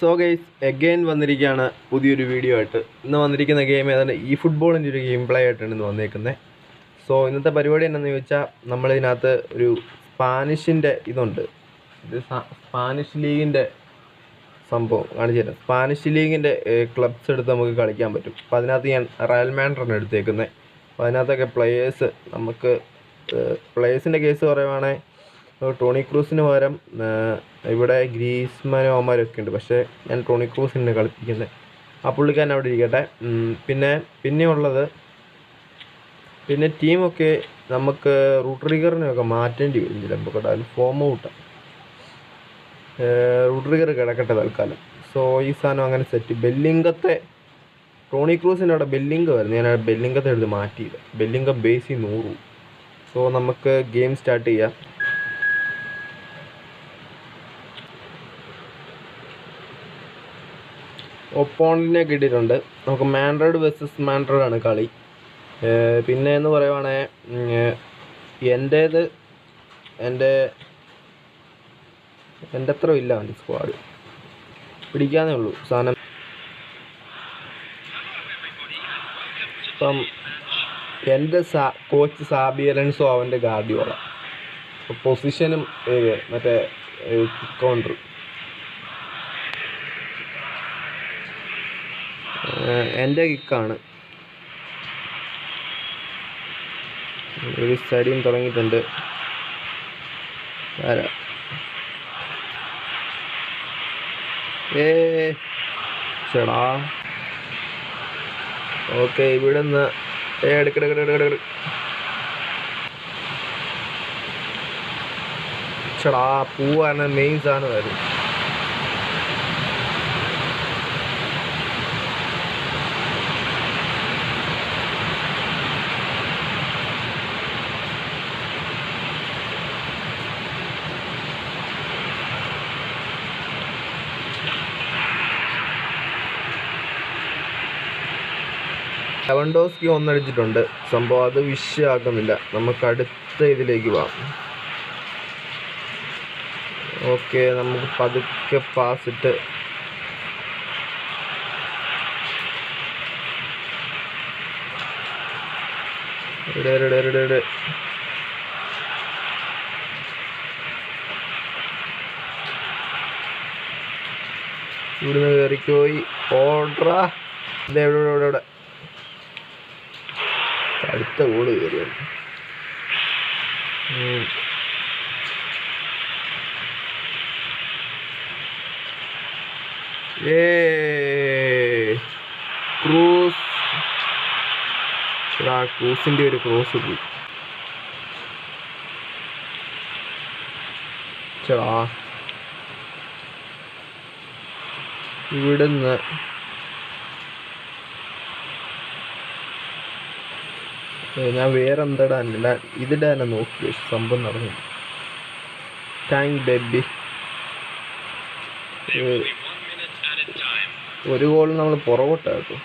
So guys again വന്നിരിക്കുകയാണ് പുതിയൊരു video ആയിട്ട്. ഇന്ന് വന്നിരിക്കുന്ന ഗെയിം ഏതാണ്? ഈ ഫുട്ബോളിൻ്റെ ഒരു ഗെയിം പ്ലേ ആയിട്ടാണ് ഇന്ന് വന്നേക്കുന്നത്. സോ ഇന്നത്തെ പരിപാടി എന്താണെന്ന് ചോദിച്ചാൽ, നമ്മളിതിനകത്ത് ഒരു സ്പാനിഷിൻ്റെ ഇതുണ്ട്. ഇത് സ്പാനിഷ് ലീഗിൻ്റെ സംഭവം കാണിച്ചു തരാം. സ്പാനിഷ് ലീഗിൻ്റെ ക്ലബ്സ് എടുത്ത് നമുക്ക് കളിക്കാൻ പറ്റും. അപ്പോൾ അതിനകത്ത് ഞാൻ റയൽ മാഡ്രിഡാണ് എടുത്തേക്കുന്നത്. അപ്പോൾ അതിനകത്തൊക്കെ പ്ലേയേഴ്സിൻ്റെ കേസ് പറയുവാണെങ്കിൽ ടോണി ക്രൂസിന് പകരം ഇവിടെ ഗ്രീസ്മാനും അവന്മാരൊക്കെ ഉണ്ട്. പക്ഷേ ഞാൻ ടോണി ക്രൂസിനെ കളിപ്പിക്കുന്നത്. ആ പുള്ളിക്കാരൻ അവിടെ ഇരിക്കട്ടെ. പിന്നെ ടീമൊക്കെ നമുക്ക് റൂട്രിഗറിനെയൊക്കെ മാറ്റേണ്ടി വരും ചിലപ്പോൾ കേട്ടോ. അതിൽ ഫോം ഔട്ടാണ്. റൂട്രിഗർ കിടക്കട്ടെ തൽക്കാലം. സോ ഈ സാധനം അങ്ങനെ സെറ്റ്. ടോണി ക്രൂസിൻ്റെ അവിടെ ബെല്ലിംഗ വരുന്നു. ഞാൻ ബെല്ലിംഗത്തെ എടുത്ത് മാറ്റിയില്ല. ബെല്ലിംഗ ബേസി 100. സോ നമുക്ക് ഗെയിം സ്റ്റാർട്ട് ചെയ്യാം. ഒപ്പോണൻറ്റിനെ കിട്ടിയിട്ടുണ്ട്. നമുക്ക് മാൻഡ്രിഡ് വേഴ്സസ് മാൻഡ്രിഡാണ് കളി. പിന്നെ എന്ന് പറയുവാണെങ്കിൽ എൻ്റെ അത്ര ഇല്ല അവൻ്റെ സ്ക്വാഡ്. പിടിക്കാന്നേ ഉള്ളൂ സാധനം. ഇപ്പം എൻ്റെ കോച്ച് സാബി അലൻസോ, അവൻ്റെ ഗാർഡിയോള. പൊസിഷനും മറ്റേ കൗണ്ടർ. എൻ്റെ കിക്കാണ്. ഒരു സ്റ്റഡിയും തുടങ്ങിയിട്ടുണ്ട്. ചേടാ ഓക്കെ. ഇവിടെ നിന്ന് ചേടാ പൂവാണ് മെയിൻ സാധനമായിരുന്നു. ലെവൻഡോസ്കി ഒന്നടിച്ചിട്ടുണ്ട്. സംഭവം അത് വിഷയമാക്കുന്നില്ല. നമുക്ക് അടുത്ത ഇതിലേക്ക് പോവാം. ഓക്കെ, നമുക്ക് പതുക്കെ പാസിട്ട് ഇവിടുന്ന് കയറിപ്പോയി. ഓർഡറാ ഇതെവിടെ അടുത്ത ഗോള് കയറിയാണ്. ക്രൂസിൻ്റെ ഒരു ക്രോസ് പോയി. ചേടാ ഇവിടുന്ന് ഞാൻ വേറെ എന്താടാനില്ല, ഇതിടാനെ നോക്കി സംഭവം നടന്നു. Thank baby. ഒരു ഗോൾ നമ്മൾ പുറകോട്ടാട്ടോ.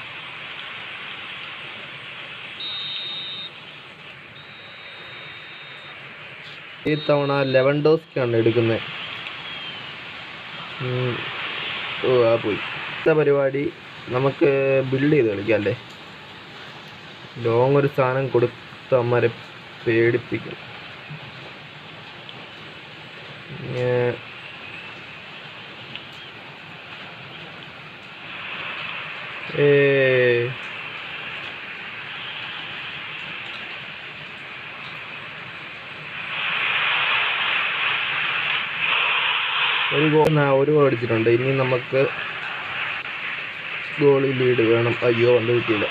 ഈ തവണ ലെവൻഡോസ്കിയാണ് എടുക്കുന്നത്. പോയി. അടുത്ത പരിപാടി നമുക്ക് ബിൽഡ് ചെയ്ത് കളിക്കാം അല്ലേ. ലോങ് ഒരു സാധനം കൊടുത്ത് അമ്മരെ പേടിപ്പിക്കും. ഒരു ഗോൾ അടിച്ചിട്ടുണ്ട്. ഇനി നമുക്ക് ഗോളിൽ ലീഡ് വേണം. അയ്യോ വന്ന് കിട്ടിയില്ല.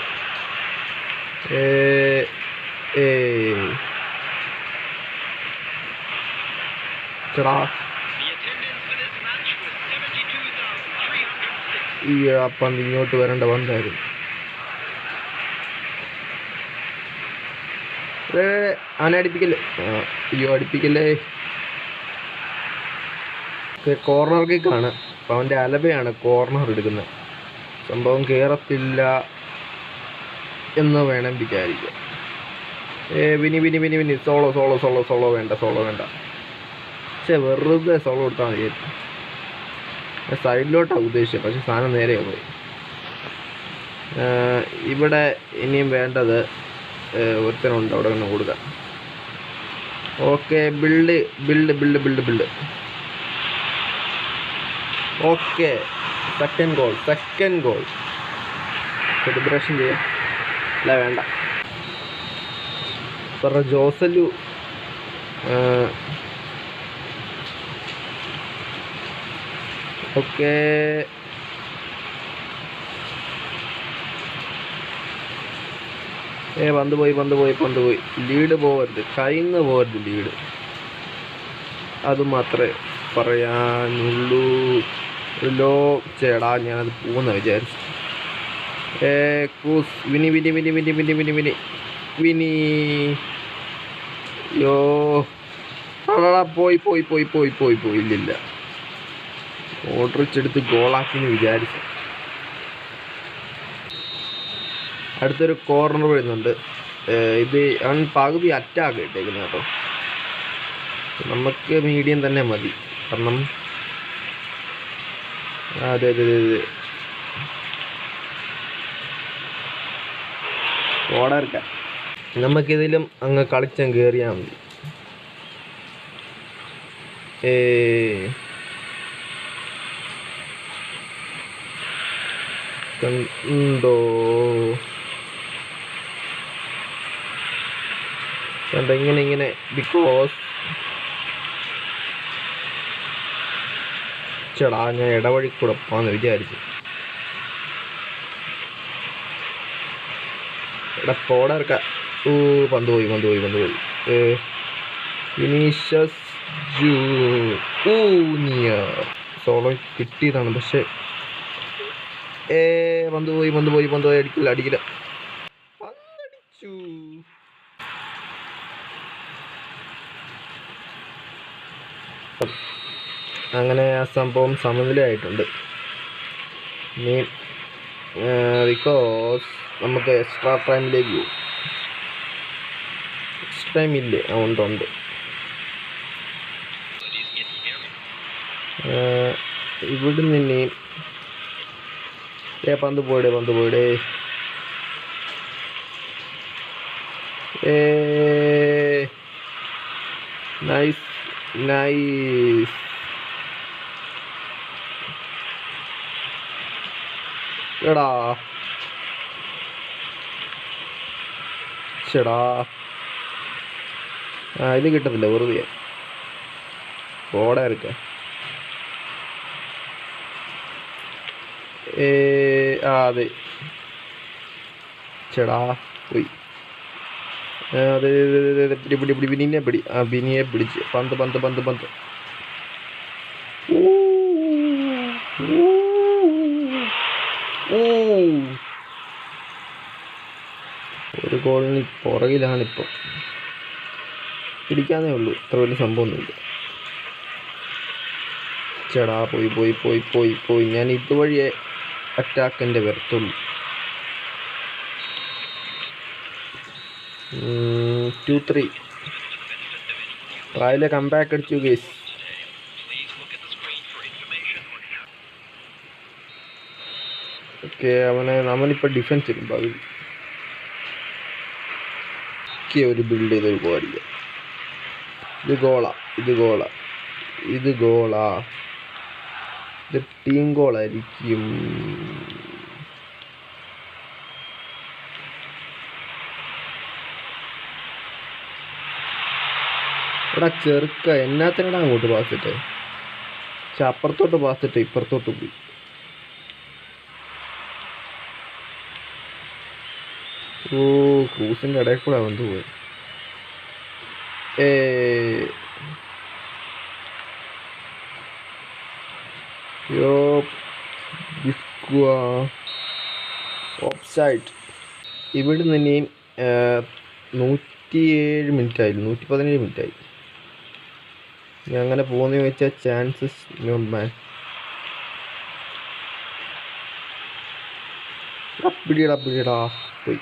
ഈ പന്ത് ഇങ്ങോട്ട് വരേണ്ട പന്തായിരുന്നു. അവനെ അടിപ്പിക്കല്ലേ. അയ്യോ അടിപ്പിക്കല്ലേ. കോർണർ കിക്കാണ്. അപ്പം അവൻ്റെ അലബയാണ് കോർണർ എടുക്കുന്നത്. സംഭവം കയറത്തില്ല എന്ന് വേണം വിചാരിക്കാം. വിനി സോളോ വേണ്ട. പക്ഷെ വെറുതെ സോളോ കൊടുത്താൽ മതി. സൈഡിലോട്ടാണ് ഉദ്ദേശിച്ചത്, പക്ഷെ സാധനം നേരെ പോയി. ഇവിടെ ഇനിയും വേണ്ടത് ഒരുത്തനുണ്ട്, അവിടെ നിന്ന് കൊടുക്കാം. Okay, build build build build build. Okay, second goal. Celebration ചെയ്യാം. അല്ല വേണ്ട, പറഞ്ഞ ജോസലു ഓക്കെ. പന്ത് പോയി. ലീഡ് പോകരുത്, കയ്യിന്ന് പോകരുത് ലീഡ്. അത് മാത്രമേ പറയാനുള്ളൂ. ലോ ചേടാ, ഞാനത് പോകുന്ന വിചാരിച്ചു. ക്രൂസ്, വിനി. യോ പോയി. ഇല്ലില്ല, ഓർഡറിച്ചെടുത്ത് ഗോളാക്കിന്ന് വിചാരിച്ചു. അടുത്തൊരു കോർണർ വരുന്നുണ്ട്. ഇത് അവൻ പകുതി അറ്റാക്ക് ഇട്ടേക്കുന്നത് കേട്ടോ. നമുക്ക് മീഡിയം തന്നെ മതി, കാരണം അതെ ഓടാർക്കാം. നമുക്കിതിലും അങ്ങ് കളിച്ചാൽ കയറിയാൽ മതി. ഉണ്ടോ ഇങ്ങനെ ബിക്കോസ് ചേടാ, ഞാൻ ഇടവഴി കൂടെ പോകാന്ന് വിചാരിച്ചു. എടാ പോടാർക്ക. പന്ത് പോയി. വിനീഷ്യസ് ജൂനിയർ സോളോ കിട്ടിയതാണ്, പക്ഷെ പന്ത് പോയി. അടിക്കില്ല. പന്തടിച്ചു. അങ്ങനെ ആ സംഭവം സമനിലയായിട്ടുണ്ട്. ഇനി ബിക്കോസ് നമുക്ക് എക്സ്ട്രാ ടൈമിലേക്ക് പോകും. എക്സ്ട്രാ ടൈം ഇല്ലേ? ഉണ്ട്. ഇവിടുന്ന് ഇനി പന്ത് പോയിടേ. നൈസ്. എടാ ചേടാ, ഇത് കിട്ടത്തില്ല, വെറുതെ ഓടാ ഇരിക്കാം. അതെ ചേടാ പോയി. അതെ പിടി ബിനിയെ പിടിച്ച് പന്ത്. ഒരു ഗോളിന് പുറകിലാണിപ്പോൾ. പിടിക്കാന്നേ ഉള്ളൂ, ഇത്ര വലിയ സംഭവമൊന്നുമില്ല. ചേടാ പോയി. ഞാൻ ഇതുവഴിയെ അറ്റാക്കിൻ്റെ വരത്തുള്ളൂ. 2-3 ട്രയലിലെ കംബാക്ക് അടിച്ചു ഗേസ്. ഓക്കെ, അവനിപ്പോൾ ഡിഫൻസ് ഇടും പകുതി. ഒരു ബിൽഡ് ചെയ്തൊരു ഗോളില്ല. ഇത് ഗോളാ. ഇത് ടീം ഗോളായിരിക്കും. എടാ ചെറുക്ക, എന്നാത്തിനടാ അങ്ങോട്ട് പാസിട്ടെ? പക്ഷെ അപ്പുറത്തോട്ട് പാസിട്ട് ഇപ്പുറത്തോട്ട് പോയി. ക്രൂസിൻ്റെ ഇടയിൽ കൂടെ വന്ന് പോയി. ഓഫ്സൈഡ്. ഇവിടുന്ന് ഇനിയും 117 മിനിറ്റായി, 117 മിനിറ്റായി. ഇനി അങ്ങനെ പോകുന്ന വെച്ചാൽ ചാൻസസ് നോട്ട് ബാഡ്. പിടിയടാ പോയി.